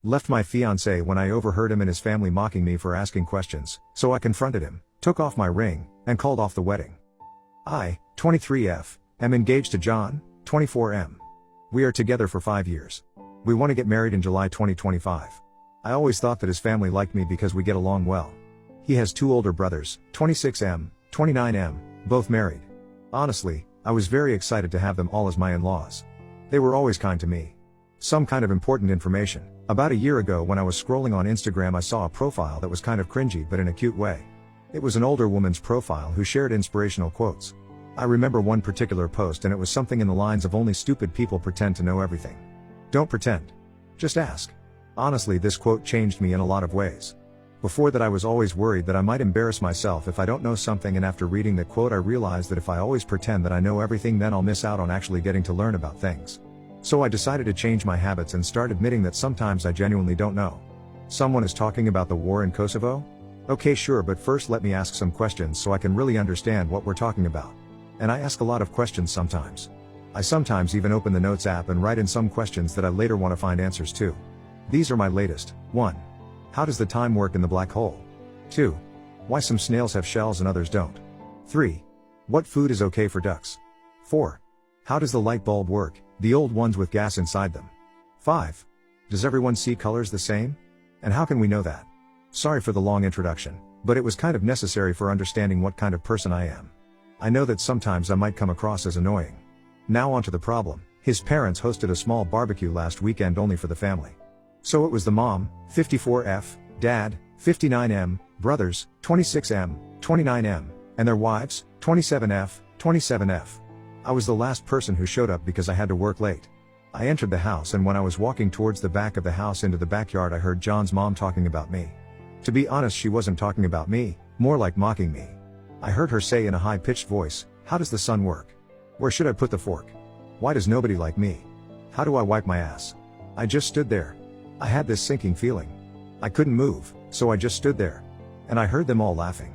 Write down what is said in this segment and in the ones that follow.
Left my fiance when I overheard him and his family mocking me for asking questions, so I confronted him, took off my ring, and called off the wedding. I, 23F, am engaged to John, 24M. We are together for 5 years. We want to get married in July 2025. I always thought that his family liked me because we get along well. He has 2 older brothers, 26M, 29M, both married. Honestly, I was very excited to have them all as my in-laws. They were always kind to me. Some kind of important information. About a year ago when I was scrolling on Instagram, I saw a profile that was kind of cringy but in a cute way. It was an older woman's profile who shared inspirational quotes. I remember one particular post, and it was something in the lines of "Only stupid people pretend to know everything. Don't pretend. Just ask." Honestly, this quote changed me in a lot of ways. Before that, I was always worried that I might embarrass myself if I don't know something, and after reading that quote I realized that if I always pretend that I know everything, then I'll miss out on actually getting to learn about things. So I decided to change my habits and start admitting that sometimes I genuinely don't know. Someone is talking about the war in Kosovo? Okay, sure, but first let me ask some questions so I can really understand what we're talking about. And I ask a lot of questions sometimes. I sometimes even open the Notes app and write in some questions that I later want to find answers to. These are my latest. 1. How does the time work in the black hole? 2. Why some snails have shells and others don't? 3. What food is okay for ducks? 4. How does the light bulb work, the old ones with gas inside them? 5. Does everyone see colors the same? And how can we know that? Sorry for the long introduction, but it was kind of necessary for understanding what kind of person I am. I know that sometimes I might come across as annoying. Now onto the problem. His parents hosted a small barbecue last weekend only for the family. So it was the mom, 54F, dad, 59M, brothers, 26M, 29M, and their wives, 27F, 27F. I was the last person who showed up because I had to work late. I entered the house, and when I was walking towards the back of the house into the backyard, I heard John's mom talking about me. To be honest, she wasn't talking about me, more like mocking me. I heard her say in a high-pitched voice, "How does the sun work? Where should I put the fork? Why does nobody like me? How do I wipe my ass?" I just stood there. I had this sinking feeling. I couldn't move, so I just stood there. And I heard them all laughing.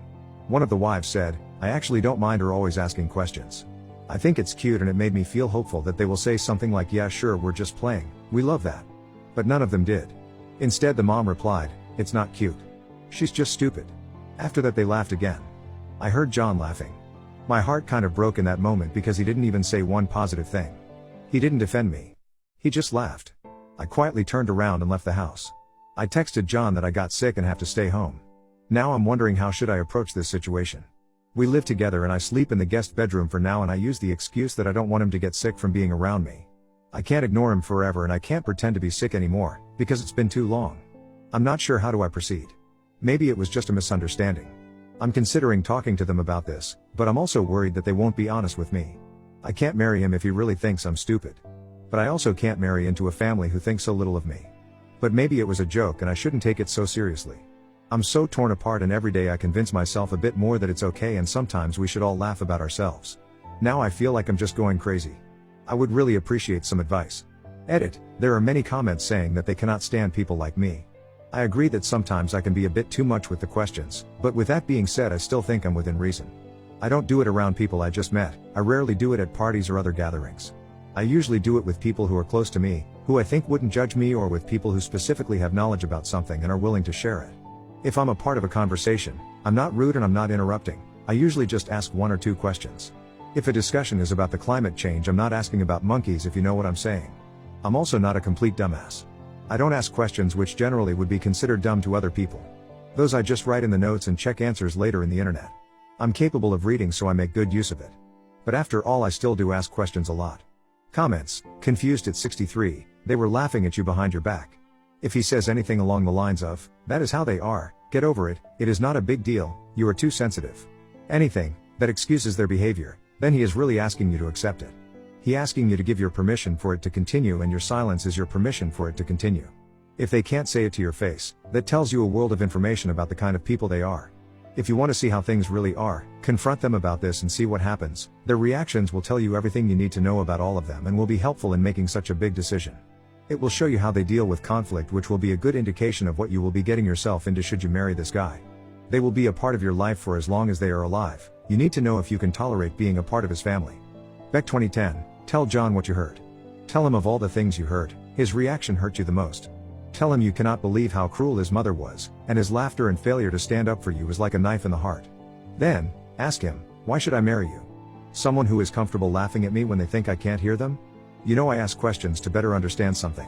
One of the wives said, "I actually don't mind her always asking questions. I think it's cute, and it made me feel hopeful that they will say something like, 'Yeah, sure, we're just playing, we love that.'" But none of them did. Instead, the mom replied, "It's not cute. She's just stupid." After that, they laughed again. I heard John laughing. My heart kind of broke in that moment because he didn't even say one positive thing. He didn't defend me. He just laughed. I quietly turned around and left the house. I texted John that I got sick and have to stay home. Now I'm wondering, how should I approach this situation? We live together and I sleep in the guest bedroom for now, and I use the excuse that I don't want him to get sick from being around me. I can't ignore him forever, and I can't pretend to be sick anymore, because it's been too long. I'm not sure how do I proceed. Maybe it was just a misunderstanding. I'm considering talking to them about this, but I'm also worried that they won't be honest with me. I can't marry him if he really thinks I'm stupid. But I also can't marry into a family who thinks so little of me. But maybe it was a joke and I shouldn't take it so seriously. I'm so torn apart, and every day I convince myself a bit more that it's okay, and sometimes we should all laugh about ourselves. Now I feel like I'm just going crazy. I would really appreciate some advice. Edit. There are many comments saying that they cannot stand people like me. I agree that sometimes I can be a bit too much with the questions, but with that being said, I still think I'm within reason. I don't do it around people I just met. I rarely do it at parties or other gatherings. I usually do it with people who are close to me, who I think wouldn't judge me, or with people who specifically have knowledge about something and are willing to share it. If I'm a part of a conversation, I'm not rude and I'm not interrupting. I usually just ask 1 or 2 questions. If a discussion is about the climate change, I'm not asking about monkeys, if you know what I'm saying. I'm also not a complete dumbass. I don't ask questions which generally would be considered dumb to other people. Those I just write in the notes and check answers later in the internet. I'm capable of reading, so I make good use of it. But after all, I still do ask questions a lot. Comments. Confused at 63, they were laughing at you behind your back. If he says anything along the lines of, "That is how they are, get over it, it is not a big deal, you are too sensitive," anything that excuses their behavior, then he is really asking you to accept it. He asking you to give your permission for it to continue, and your silence is your permission for it to continue. If they can't say it to your face, that tells you a world of information about the kind of people they are. If you want to see how things really are, confront them about this and see what happens. Their reactions will tell you everything you need to know about all of them, and will be helpful in making such a big decision. It will show you how they deal with conflict, which will be a good indication of what you will be getting yourself into should you marry this guy. They will be a part of your life for as long as they are alive. You need to know if you can tolerate being a part of his family. Beck 2010, tell John what you heard. Tell him of all the things you heard, his reaction hurt you the most. Tell him you cannot believe how cruel his mother was, and his laughter and failure to stand up for you was like a knife in the heart. Then, ask him, why should I marry you? Someone who is comfortable laughing at me when they think I can't hear them? You know, I ask questions to better understand something.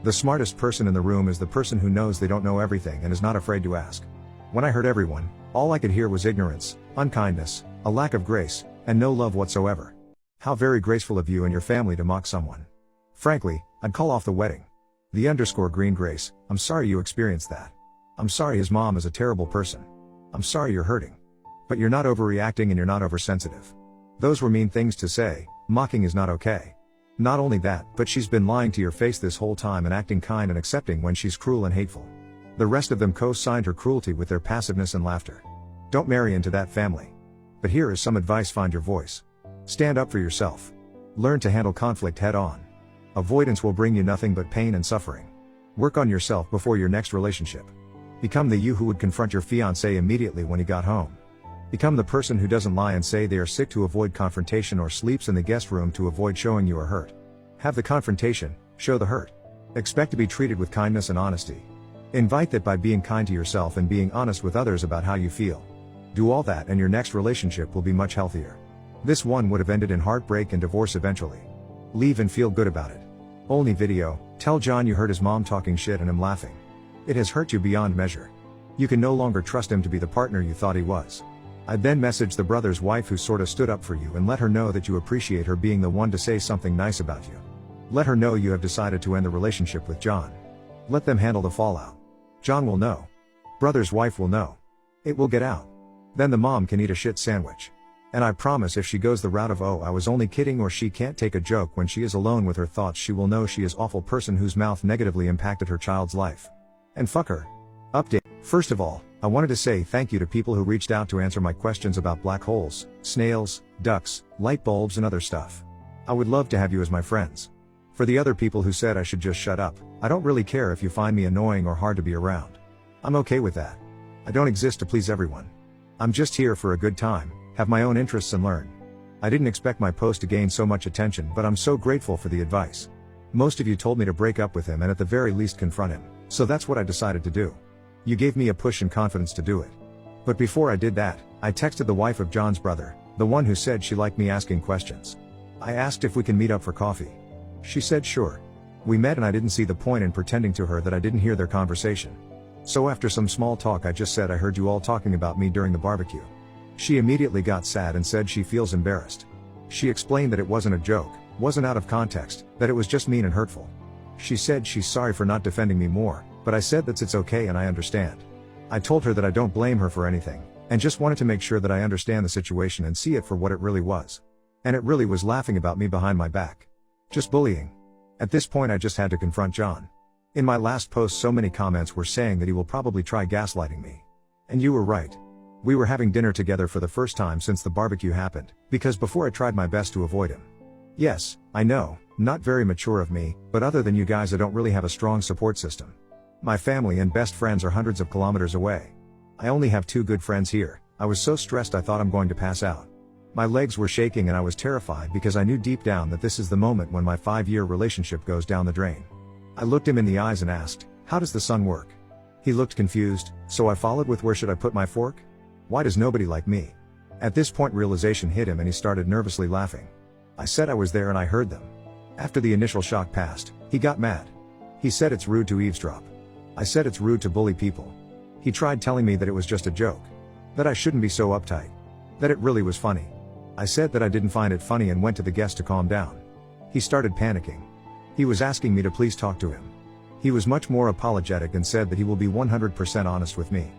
The smartest person in the room is the person who knows they don't know everything and is not afraid to ask. When I heard everyone, all I could hear was ignorance, unkindness, a lack of grace, and no love whatsoever. How very graceful of you and your family to mock someone. Frankly, I'd call off the wedding. _Green Grace, I'm sorry you experienced that. I'm sorry his mom is a terrible person. I'm sorry you're hurting. But you're not overreacting and you're not oversensitive. Those were mean things to say, mocking is not okay. Not only that, but she's been lying to your face this whole time and acting kind and accepting when she's cruel and hateful. The rest of them co-signed her cruelty with their passiveness and laughter. Don't marry into that family. But here is some advice: find your voice. Stand up for yourself. Learn to handle conflict head on. Avoidance will bring you nothing but pain and suffering. Work on yourself before your next relationship. Become the you who would confront your fiancé immediately when he got home. Become the person who doesn't lie and say they are sick to avoid confrontation or sleeps in the guest room to avoid showing you are hurt. Have the confrontation, show the hurt. Expect to be treated with kindness and honesty. Invite that by being kind to yourself and being honest with others about how you feel. Do all that and your next relationship will be much healthier. This one would have ended in heartbreak and divorce eventually. Leave and feel good about it. Only video, tell John you heard his mom talking shit and him laughing. It has hurt you beyond measure. You can no longer trust him to be the partner you thought he was. I'd then message the brother's wife who sorta stood up for you and let her know that you appreciate her being the one to say something nice about you. Let her know you have decided to end the relationship with John. Let them handle the fallout. John will know. Brother's wife will know. It will get out. Then the mom can eat a shit sandwich. And I promise if she goes the route of "oh, I was only kidding" or she can't take a joke when she is alone with her thoughts, she will know she is awful person whose mouth negatively impacted her child's life. And fuck her. Update. First of all, I wanted to say thank you to people who reached out to answer my questions about black holes, snails, ducks, light bulbs and other stuff. I would love to have you as my friends. For the other people who said I should just shut up, I don't really care if you find me annoying or hard to be around. I'm okay with that. I don't exist to please everyone. I'm just here for a good time, have my own interests and learn. I didn't expect my post to gain so much attention, but I'm so grateful for the advice. Most of you told me to break up with him and at the very least confront him, so that's what I decided to do. You gave me a push and confidence to do it. But before I did that, I texted the wife of John's brother, the one who said she liked me asking questions. I asked if we can meet up for coffee. She said sure. We met and I didn't see the point in pretending to her that I didn't hear their conversation. So after some small talk I just said I heard you all talking about me during the barbecue. She immediately got sad and said she feels embarrassed. She explained that it wasn't a joke, wasn't out of context, that it was just mean and hurtful. She said she's sorry for not defending me more, but I said that it's okay and I understand. I told her that I don't blame her for anything, and just wanted to make sure that I understand the situation and see it for what it really was. And it really was laughing about me behind my back. Just bullying. At this point I just had to confront John. In my last post so many comments were saying that he will probably try gaslighting me. And you were right. We were having dinner together for the first time since the barbecue happened, because before I tried my best to avoid him. Yes, I know, not very mature of me, but other than you guys I don't really have a strong support system. My family and best friends are hundreds of kilometers away. I only have 2 good friends here. I was so stressed I thought I'm going to pass out. My legs were shaking and I was terrified because I knew deep down that this is the moment when my 5-year relationship goes down the drain. I looked him in the eyes and asked, "How does the sun work?" He looked confused, so I followed with, "Where should I put my fork? Why does nobody like me?" At this point realization hit him and he started nervously laughing. I said I was there and I heard them. After the initial shock passed, he got mad. He said it's rude to eavesdrop. I said it's rude to bully people. He tried telling me that it was just a joke. That I shouldn't be so uptight. That it really was funny. I said that I didn't find it funny and went to the guest to calm down. He started panicking. He was asking me to please talk to him. He was much more apologetic and said that he will be 100% honest with me.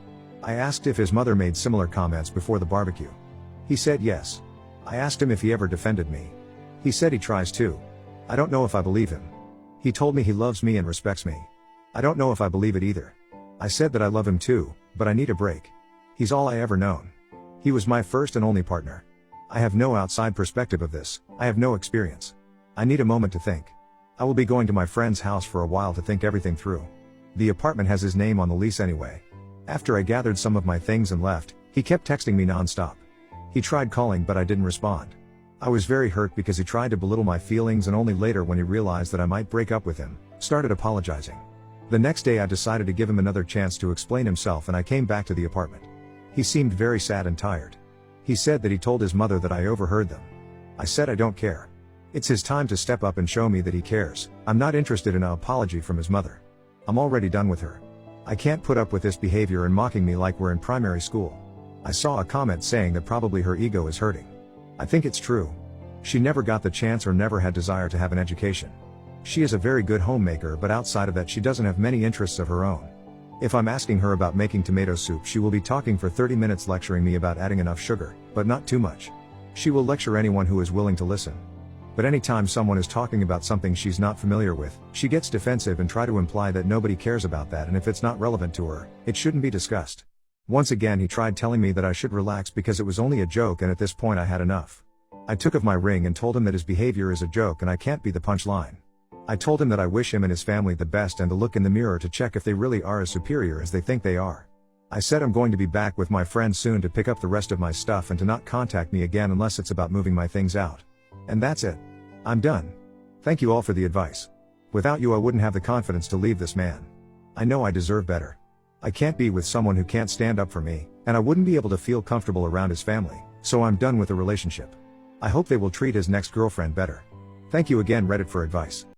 I asked if his mother made similar comments before the barbecue. He said yes. I asked him if he ever defended me. He said he tries to. I don't know if I believe him. He told me he loves me and respects me. I don't know if I believe it either. I said that I love him too, but I need a break. He's all I ever known. He was my first and only partner. I have no outside perspective of this, I have no experience. I need a moment to think. I will be going to my friend's house for a while to think everything through. The apartment has his name on the lease anyway. After I gathered some of my things and left, he kept texting me non-stop. He tried calling but I didn't respond. I was very hurt because he tried to belittle my feelings and only later when he realized that I might break up with him, started apologizing. The next day I decided to give him another chance to explain himself and I came back to the apartment. He seemed very sad and tired. He said that he told his mother that I overheard them. I said I don't care. It's his time to step up and show me that he cares. I'm not interested in an apology from his mother. I'm already done with her. I can't put up with this behavior and mocking me like we're in primary school. I saw a comment saying that probably her ego is hurting. I think it's true. She never got the chance or never had desire to have an education. She is a very good homemaker, but outside of that she doesn't have many interests of her own. If I'm asking her about making tomato soup, she will be talking for 30 minutes lecturing me about adding enough sugar, but not too much. She will lecture anyone who is willing to listen. But anytime someone is talking about something she's not familiar with, she gets defensive and try to imply that nobody cares about that, and if it's not relevant to her, it shouldn't be discussed. Once again he tried telling me that I should relax because it was only a joke, and at this point I had enough. I took off my ring and told him that his behavior is a joke and I can't be the punchline. I told him that I wish him and his family the best and to look in the mirror to check if they really are as superior as they think they are. I said I'm going to be back with my friends soon to pick up the rest of my stuff and to not contact me again unless it's about moving my things out. And that's it. I'm done. Thank you all for the advice. Without you I wouldn't have the confidence to leave this man. I know I deserve better. I can't be with someone who can't stand up for me, and I wouldn't be able to feel comfortable around his family, so I'm done with the relationship. I hope they will treat his next girlfriend better. Thank you again Reddit for advice.